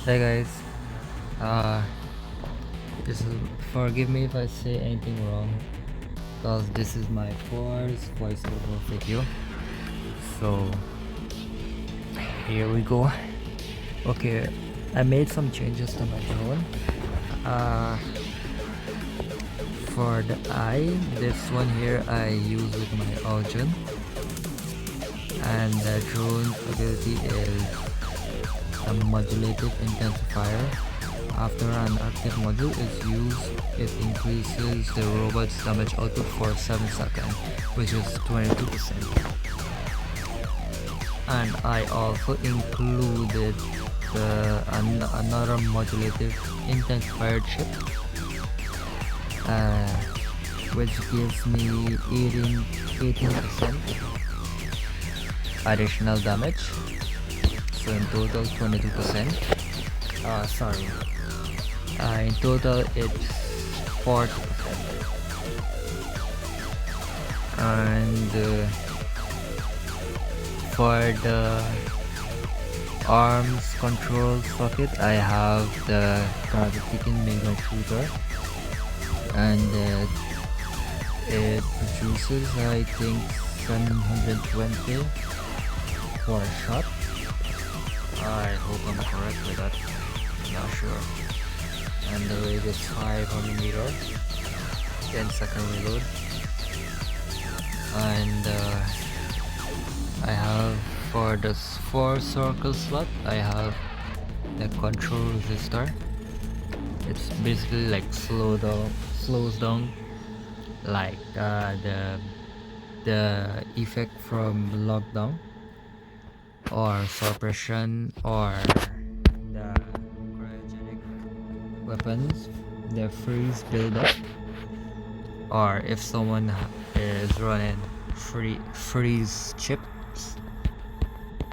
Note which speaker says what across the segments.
Speaker 1: Hey guys, uh, just forgive me if I say anything wrong, because this is my first voiceover video. So here we go. Okay, I made some changes to my drone. For the eye, this one here I use with my Aujun, and the drone's ability is a modulative intensifier. After an active module is used, it increases the robot's damage output for 7 seconds, which is 22%. And I also included another modulative intensifier chip, which gives me 18% additional damage. So in total 22%. Sorry. In total it's 40%. And for the arms control socket, I have the gravitating mega shooter, and it produces I think 720 for a shot. I hope I'm correct with that, not sure. And the range is 500 meter, 10-second reload. And I have for the 4 circle slot, I have the control resistor. It's basically like slows down like the effect from lockdown or suppression, or the cryogenic weapons, the freeze buildup, or if someone is running freeze chips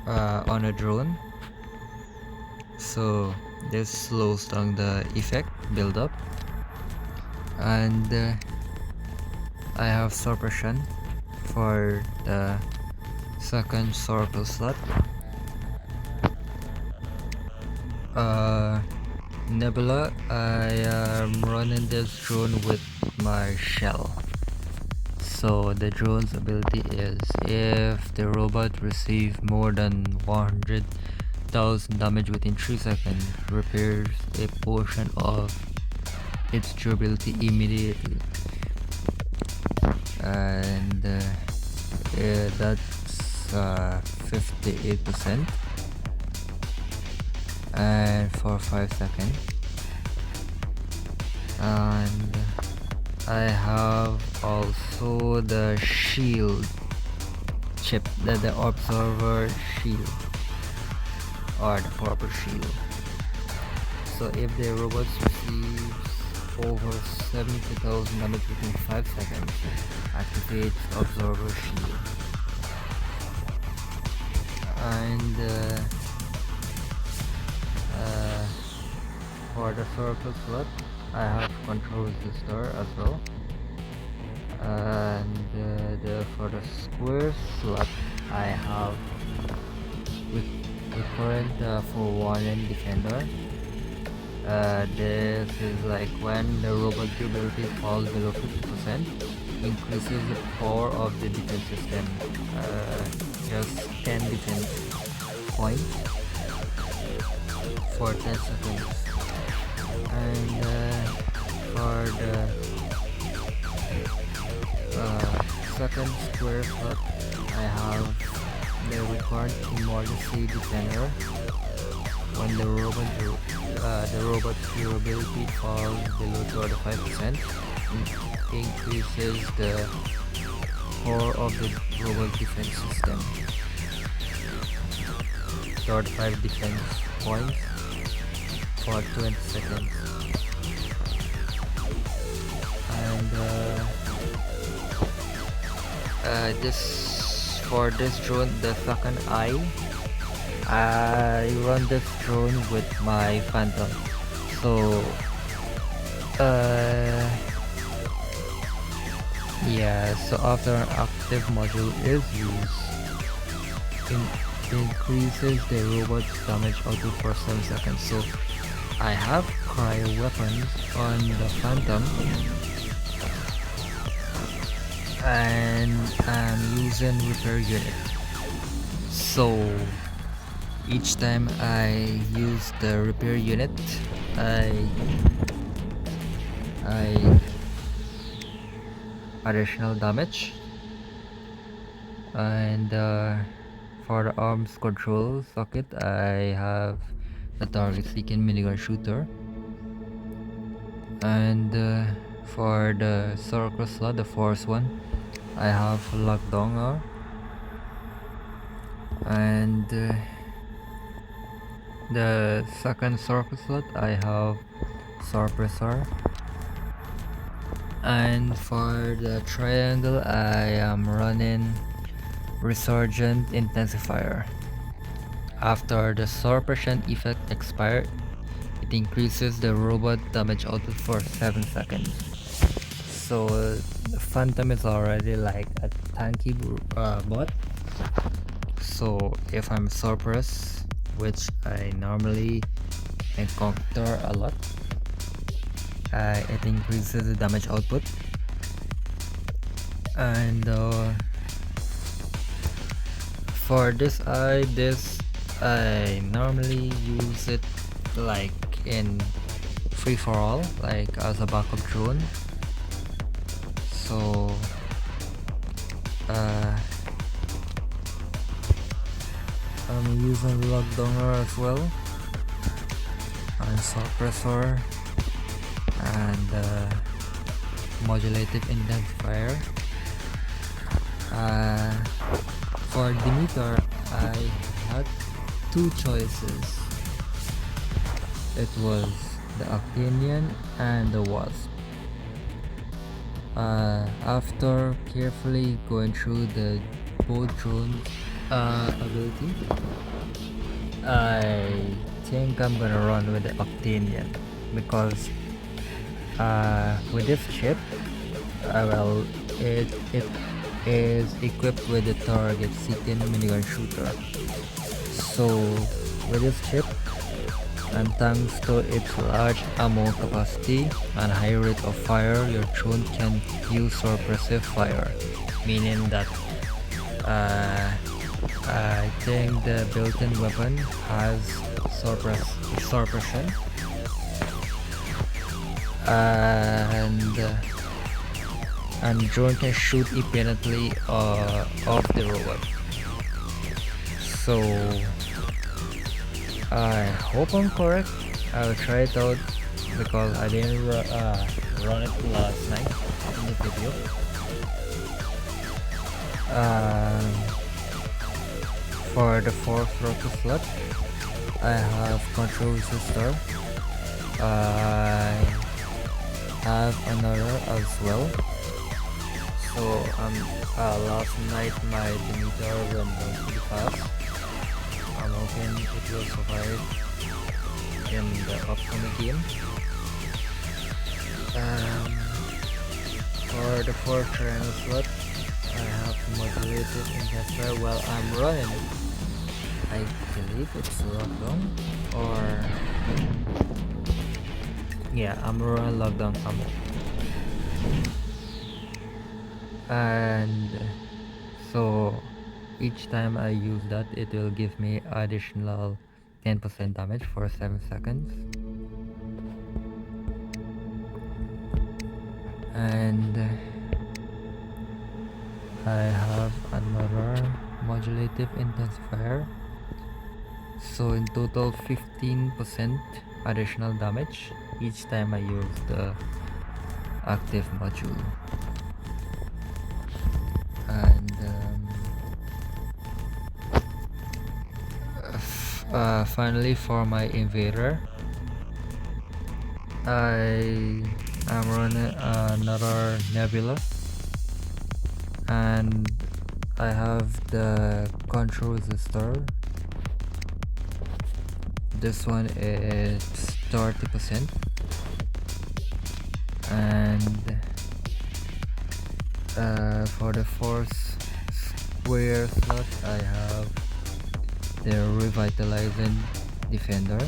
Speaker 1: on a drone. So this slows down the effect buildup. And I have suppression for the second circle slot. Nebula, I am running this drone with my shell. So the drone's ability is, if the robot receives more than 100,000 damage within 3 seconds, repairs a portion of its durability immediately. And that's 58%, and for 5 seconds. And I have also the shield chip, the observer shield, or the proper shield. So if the robot receives over 70,000 damage within 5 seconds, activate observer shield. And for the circle slot, I have control resistor as well. And for the square slot, I have recurrent forewarning defender. This is like when the robot durability falls below 50%, increases the power of the defense system, just 10 defense points for 10 seconds. And for the second square slot, I have the required emergency defender. When the robot's durability falls below 35%, increases the power of the robot defense system. 35 defense points for 20 seconds. And for this drone, the second eye, I run this drone with my Phantom. So yeah, so after an active module is used, increases the robot's damage output for 7 seconds. So I have cryo weapons on the Phantom, and I'm using repair unit. So each time I use the repair unit, I additional damage. And for the arms control socket, I have the target seeking minigun shooter. And for the circle slot, the force one, I have lockdown. And the second circle slot, I have suppressor. And for the triangle, I am running resurgent intensifier. After the suppression effect expires, it increases the robot damage output for 7 seconds. So the Phantom is already like a tanky bot. So if I'm suppressed, which I normally encounter a lot, it increases the damage output. And for this I normally use it like in free-for-all, like as a backup drone. So I'm using lockdowner as well, and suppressor, and modulative intensifier. For Demeter, I had two choices. It was the Actinian and the Wasp. After carefully going through the both drones ability, I think I'm gonna run with the Octanian, because with this chip, well, it is equipped with the target seeking minigun shooter. So with this chip, and thanks to its large ammo capacity and high rate of fire, your drone can use suppressive fire, meaning that I think the built-in weapon has suppression, and drone can shoot independently of the robot. So I hope I'm correct. I'll try it out because I didn't run it last night in the video. For the fourth rocket slot, I have control resistor. I have another as well. So last night my Demeter went down pretty fast. I'm hoping it will survive in the upcoming game. For the fourth triangle slot, I have modulated intensifier while I'm running it. I believe it's lockdown, or yeah, I'm running lockdown ammo. And so each time I use that, it will give me additional 10% damage for 7 seconds. And I have another modulative intensifier, so in total 15% additional damage each time I use the active module. And finally, for my invader, I am running another nebula, and I have the control resistor. This one is 30%, and for the fourth square slot, I have the revitalizing defender.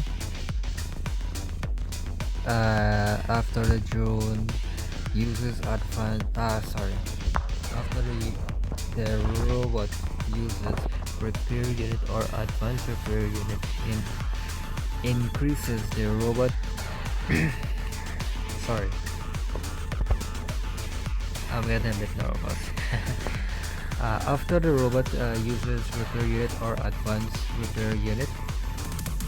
Speaker 1: After the drone uses after the robot uses repair unit or advanced repair unit increases the robot sorry, I'm getting a bit nervous. After the robot uses repair unit or advanced repair unit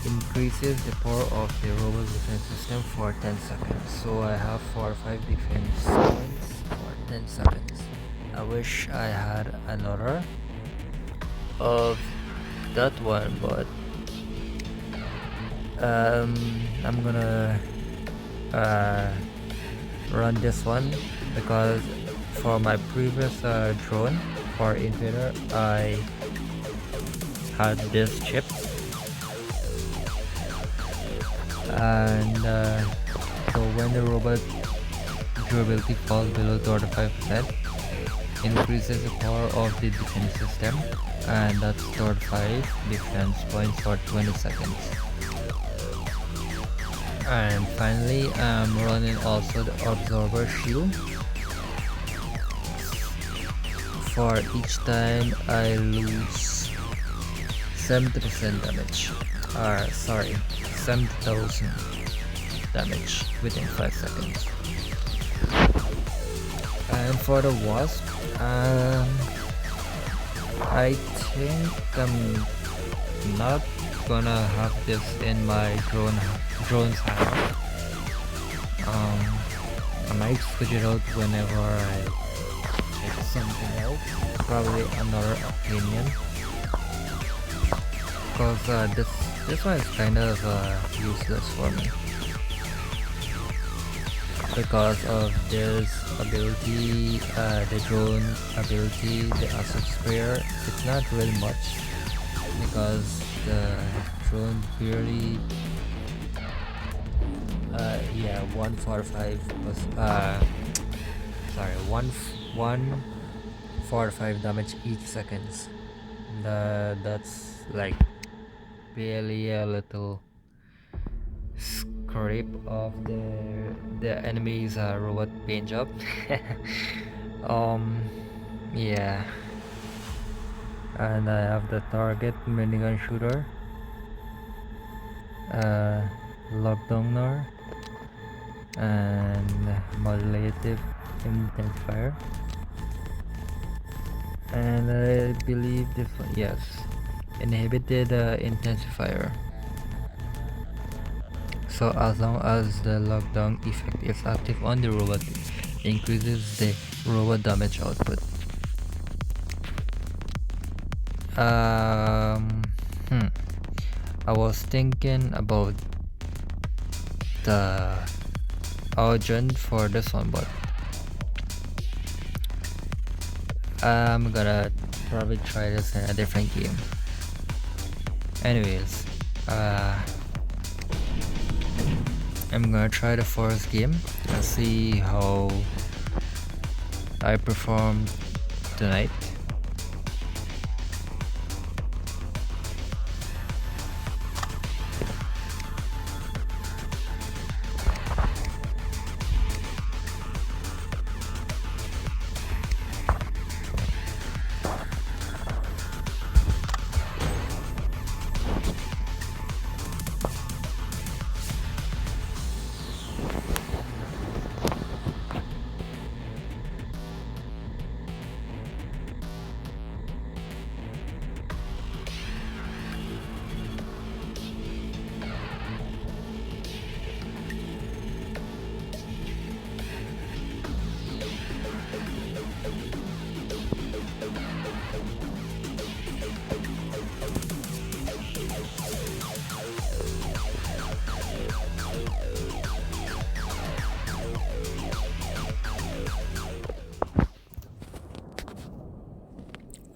Speaker 1: increases the power of the robot defense system for 10 seconds. So I have 4 or 5 defense points for 10 seconds. I wish I had another of that one, but I'm gonna run this one because for my previous drone for invader I had this chip, and so when the robot durability falls below 35%, increases the power of the defense system, and that's 35 defense points for 20 seconds. And finally, I'm running also the absorber shield. For each time I lose 70% damage, or sorry, 70,000 damage within 5 seconds. And for the wasp, I think I'm not gonna have this in my drone's hand. I might switch it out whenever I get something else, probably another opinion, because this one is kind of useless for me because of this ability, the drone ability, the asset sprayer. It's not really much because the drone barely 145 plus sorry 145 damage each seconds. That's like barely a little scrape of the enemy's robot paint job. Yeah, and I have the target minigun shooter, lockdowner, and modulative intensifier, and I believe this one, yes, inhibited intensifier. So as long as the lockdown effect is active on the robot, it increases the robot damage output. I was thinking about the urgent for this one, but I'm gonna probably try this in a different game. Anyways, I'm gonna try the first game and see how I perform tonight.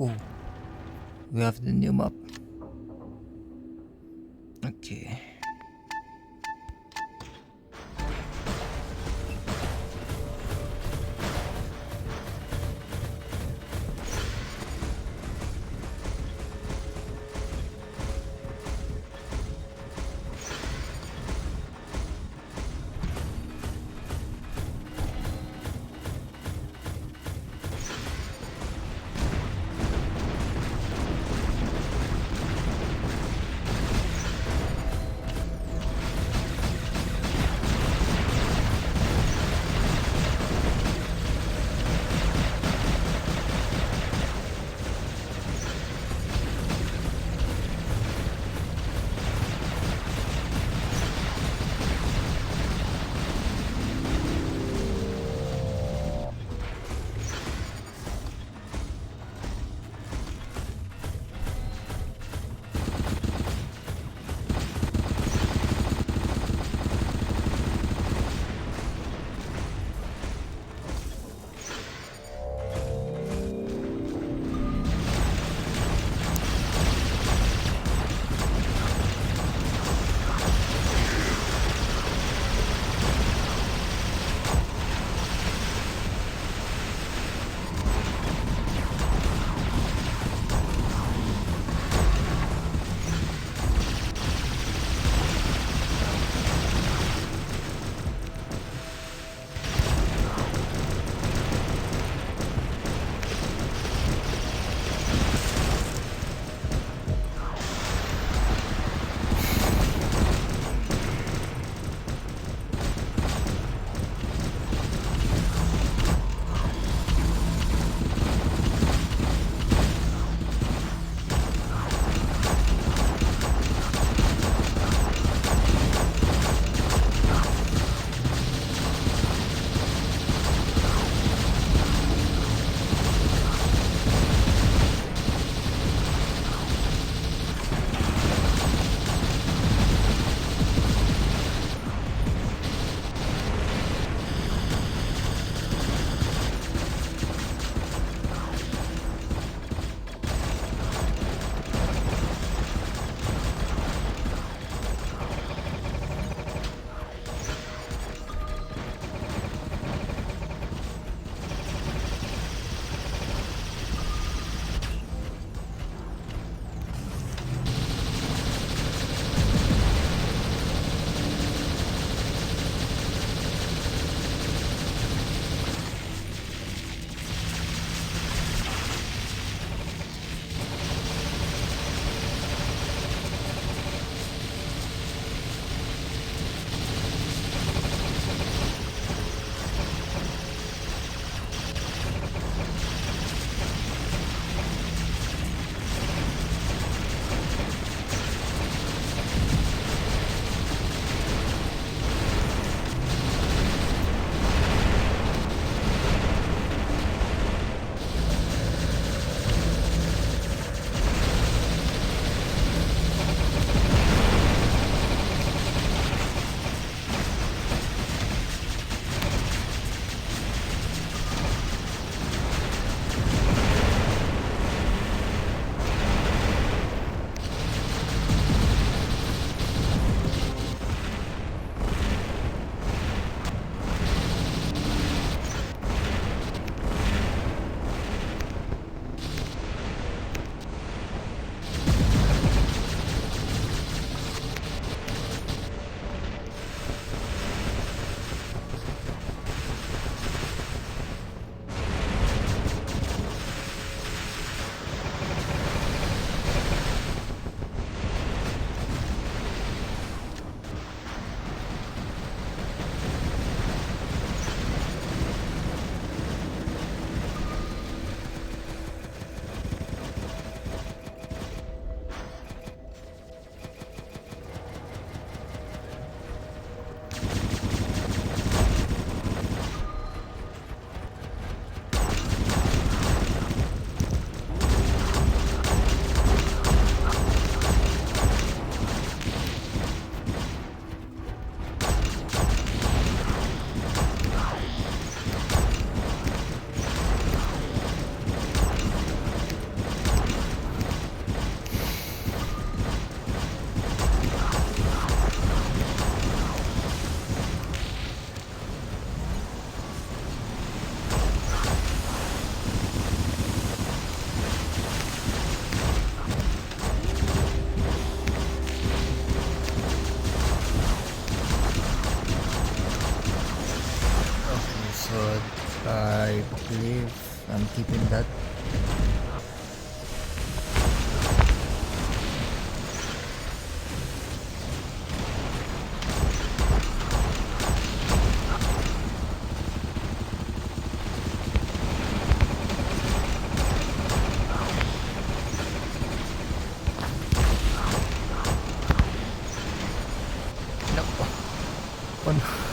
Speaker 1: Oh, we have the new map. Okay. I believe I'm keeping that. No. Oh no.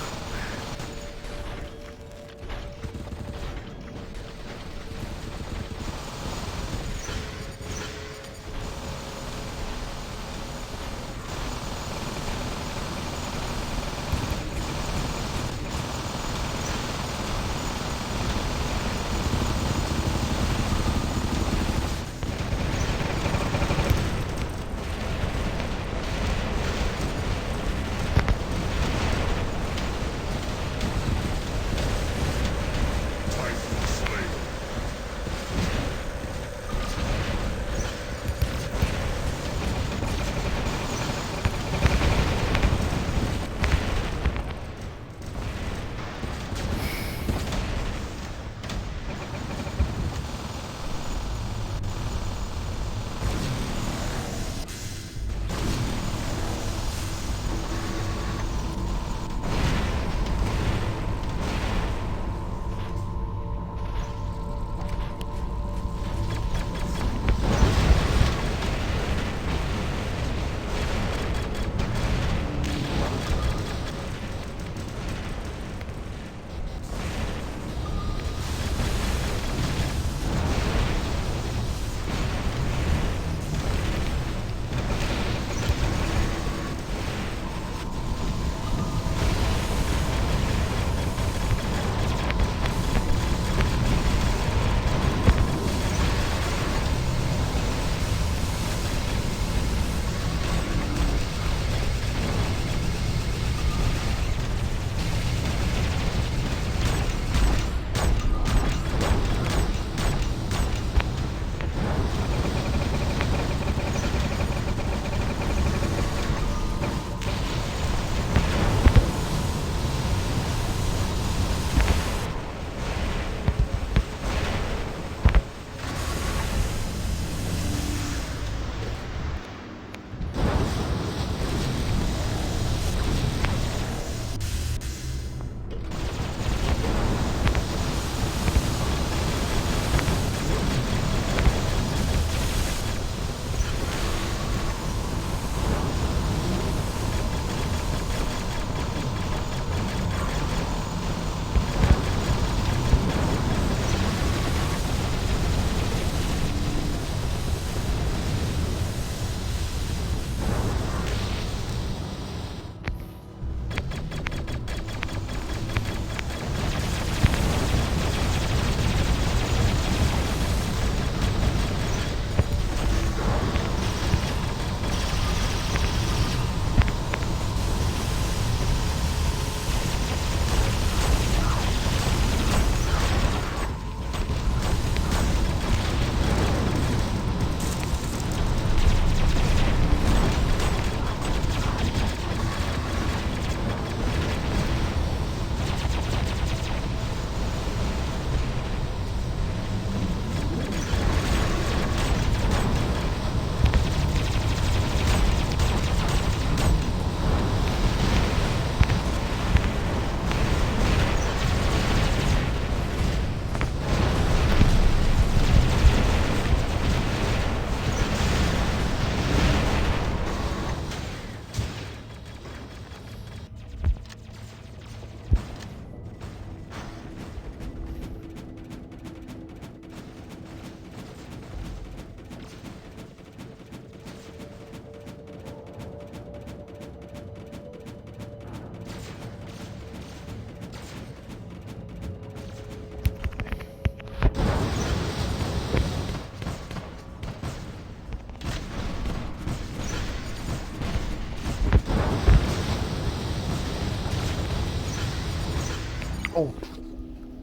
Speaker 1: Oh,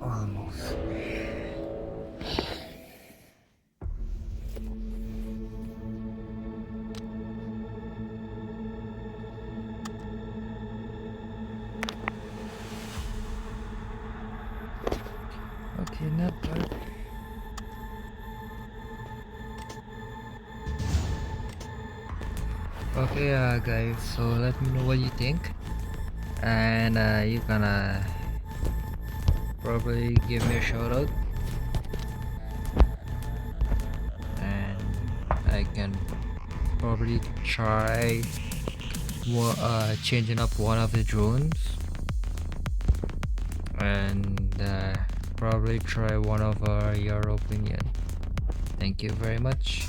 Speaker 1: almost. Okay. Okay, not bad. Okay, guys, so let me know what you think, and you gonna probably give me a shout out, and I can probably try changing up one of the drones, and probably try one of your opinion. Thank you very much.